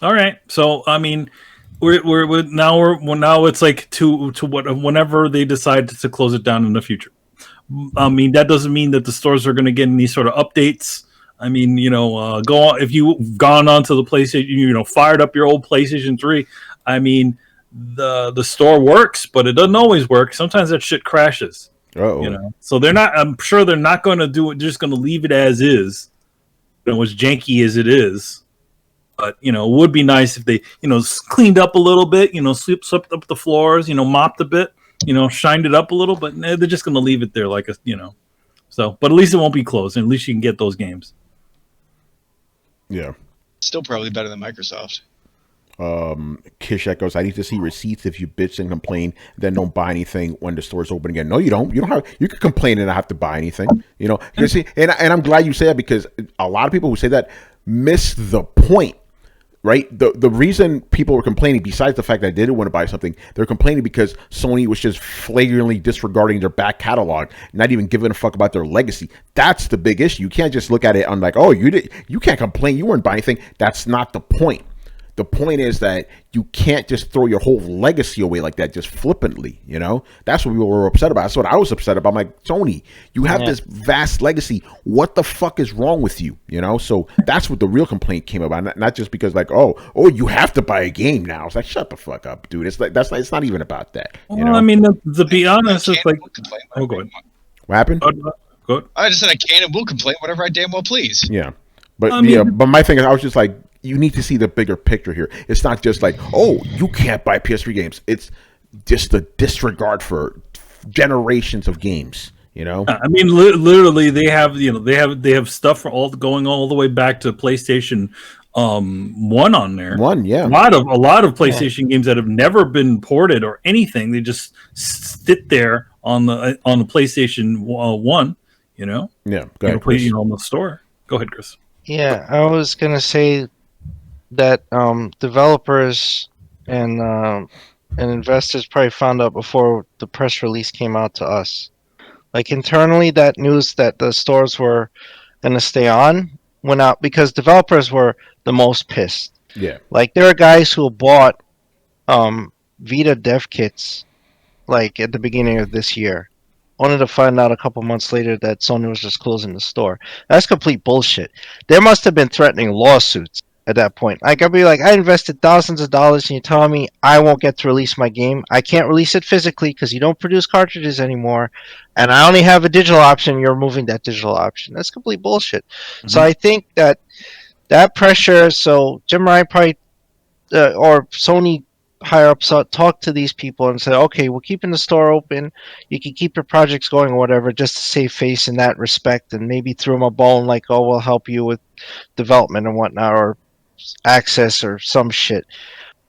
All right. So I mean, we're now it's like to what whenever they decide to close it down in the future. I mean, that doesn't mean that the stores are going to get any sort of updates. I mean, go on if you've gone onto the PlayStation, fired up your old PlayStation 3. I mean, the store works, but it doesn't always work. Sometimes that shit crashes. Uh-oh. So they're not. I'm sure they're not going to do it. They're just going to leave it as is, as janky as it is. But it would be nice if they cleaned up a little bit. Swept up the floors. Mopped a bit. Shined it up a little. But they're just going to leave it there like a. So, but at least it won't be closed, and at least you can get those games. Yeah. Still probably better than Microsoft. Kishak goes, I need to see receipts if you bitch and complain, then don't buy anything when the store's open again. No, you don't. You don't have. You can complain and not have to buy anything. You see, and I'm glad you say that because a lot of people who say that miss the point. Right? The reason people were complaining, besides the fact that they didn't want to buy something, they're complaining because Sony was just flagrantly disregarding their back catalog, not even giving a fuck about their legacy. That's the big issue. You can't just look at it on like, oh, you can't complain, you weren't buying anything. That's not the point. The point is that you can't just throw your whole legacy away like that, just flippantly, That's what we were upset about. That's what I was upset about. I'm like, Sony, you have this vast legacy. What the fuck is wrong with you, So that's what the real complaint came about. Not just because like, oh, you have to buy a game now. It's like, shut the fuck up, dude. It's like, it's not even about that. Well, I mean, to be honest, it's like, oh, go ahead. What happened? Go ahead. I just said I can and will complain whatever I damn well please. Yeah. But my thing is, I was just like, you need to see the bigger picture here. It's not just like, oh, you can't buy PS3 games. It's just the disregard for generations of games. I mean, literally, they have stuff going all the way back to PlayStation 1 on there. Yeah. A lot of PlayStation games that have never been ported or anything. They just sit there on the PlayStation 1. Yeah. Go ahead, on the store. Go ahead, Chris. Yeah, I was gonna say that developers and investors probably found out before the press release came out to us. Like internally, that news that the stores were going to stay on went out because developers were the most pissed. Yeah. Like there are guys who bought Vita dev kits like at the beginning of this year, only to find out a couple months later that Sony was just closing the store. That's complete bullshit. There must have been threatening lawsuits at that point. Like I'd be like, I invested thousands of dollars and you're telling me I won't get to release my game. I can't release it physically because you don't produce cartridges anymore, and I only have a digital option. You're removing that digital option. That's complete bullshit. Mm-hmm. So I think that pressure. So Jim Ryan probably or Sony higher ups talk to these people and say, okay, we're keeping the store open. You can keep your projects going or whatever, just to save face in that respect, and maybe throw them a bone like, oh, we'll help you with development and whatnot, or access or some shit.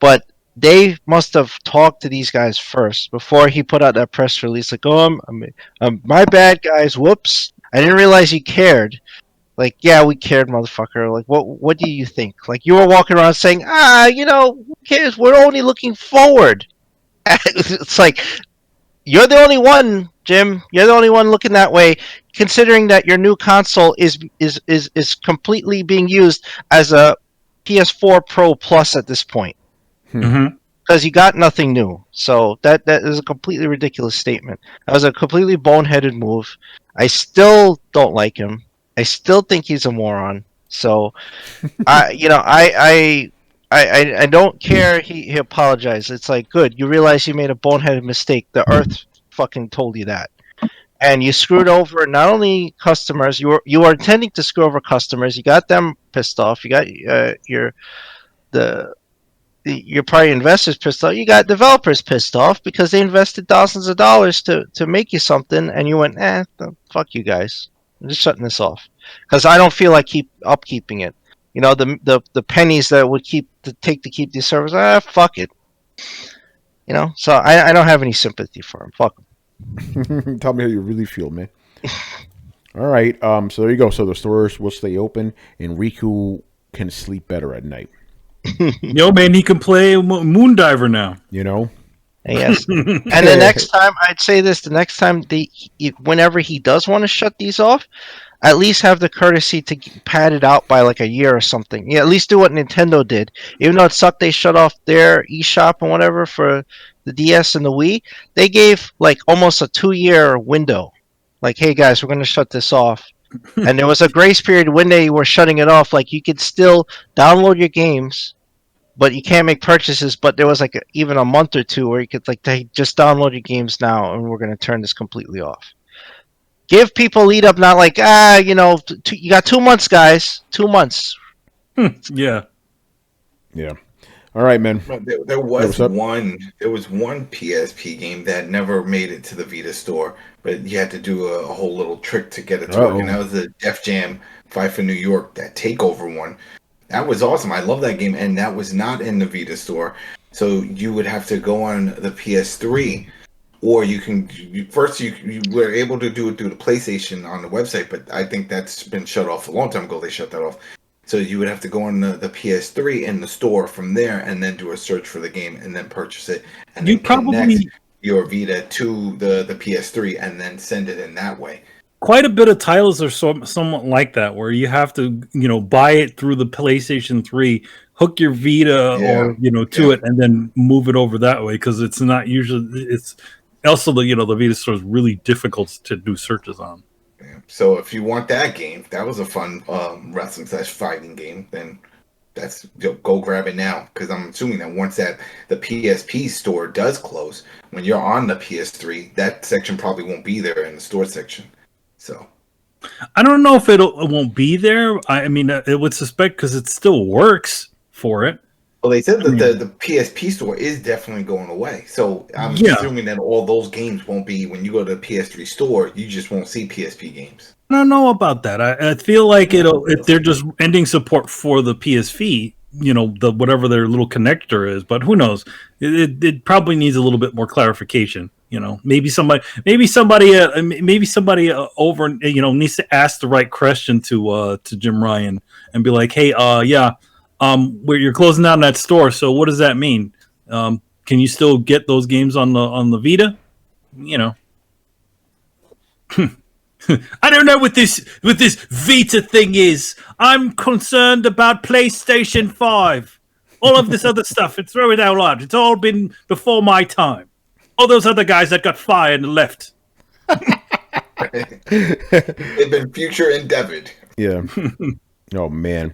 But they must have talked to these guys first before he put out that press release like, oh, my bad, guys, whoops, I didn't realize you cared. Like, yeah, we cared, motherfucker. Like, what do you think? Like, you were walking around saying, who cares, we're only looking forward. It's like, you're the only one, Jim, you're the only one looking that way, considering that your new console is completely being used as a PS4 Pro Plus at this point, because you got nothing new. So that is a completely ridiculous statement. That was a completely boneheaded move. I still don't like him. I still think he's a moron. So, I don't care. He apologized. It's like, good. You realize you made a boneheaded mistake. The Earth fucking told you that. And you screwed over not only customers, you were intending to screw over customers. You got them pissed off. You got your probably investors pissed off. You got developers pissed off because they invested thousands of dollars to make you something, and you went, fuck you guys. I'm just shutting this off because I don't feel like upkeeping it. The pennies that it would take to keep these servers. Fuck it. So I don't have any sympathy for him. Fuck him. Tell me how you really feel, man. All right. So there you go. So the stores will stay open, and Riku can sleep better at night. Yo, man, he can play Moondiver now. Yes. And the next time, I'd say this: the next time whenever he does want to shut these off, at least have the courtesy to pad it out by like a year or something. Yeah, at least do what Nintendo did. Even though it sucked, they shut off their eShop and whatever for the DS and the Wii. They gave like almost a 2-year window. Like, hey guys, we're going to shut this off. And there was a grace period when they were shutting it off. Like, you could still download your games, but you can't make purchases. But there was like even a month or two where you could like, hey, just download your games now, and we're going to turn this completely off. Give people lead up, not like you got 2 months, guys. 2 months. Yeah. Yeah. All right, man. But there what's was up? one PSP game that never made it to the Vita store, but you had to do a whole little trick to get it to work, and that was the Def Jam Fight for New York, that takeover one. That was awesome. I love that game, and that was not in the Vita store. So you would have to go on the PS3, or you were able to do it through the PlayStation on the website, but I think that's been shut off a long time ago. They shut that off. So you would have to go on the PS3 in the store from there, and then do a search for the game, and then purchase it, and You then probably connect your Vita to the PS3, and then send it in that way. quite a bit of titles are somewhat like that, where you have to buy it through the PlayStation 3, hook your Vita or to it, and then move it over that way, because it's not usually. It's also the Vita store is really difficult to do searches on. So if you want that game, that was a fun wrestling / fighting game, then go grab it now, because I'm assuming that once that the PSP store does close, when you're on the PS3, that section probably won't be there in the store section. So I don't know if it won't be there. I mean, it would suspect, because it still works for it. well, they said that the PSP store is definitely going away. So I'm assuming that all those games won't be, when you go to the PS3 store, you just won't see PSP games. I don't know about that. I feel like if they're just ending support for the PSP, the whatever their little connector is, but who knows? It probably needs a little bit more clarification. Maybe somebody over needs to ask the right question to Jim Ryan and be like, hey, where you're closing down that store, so what does that mean? Can you still get those games on the Vita? I don't know what this Vita thing is. I'm concerned about PlayStation 5. All of this other stuff, and throw it out loud. It's all been before my time. All those other guys that got fired and left. They've been future endeavored. Yeah. Oh man.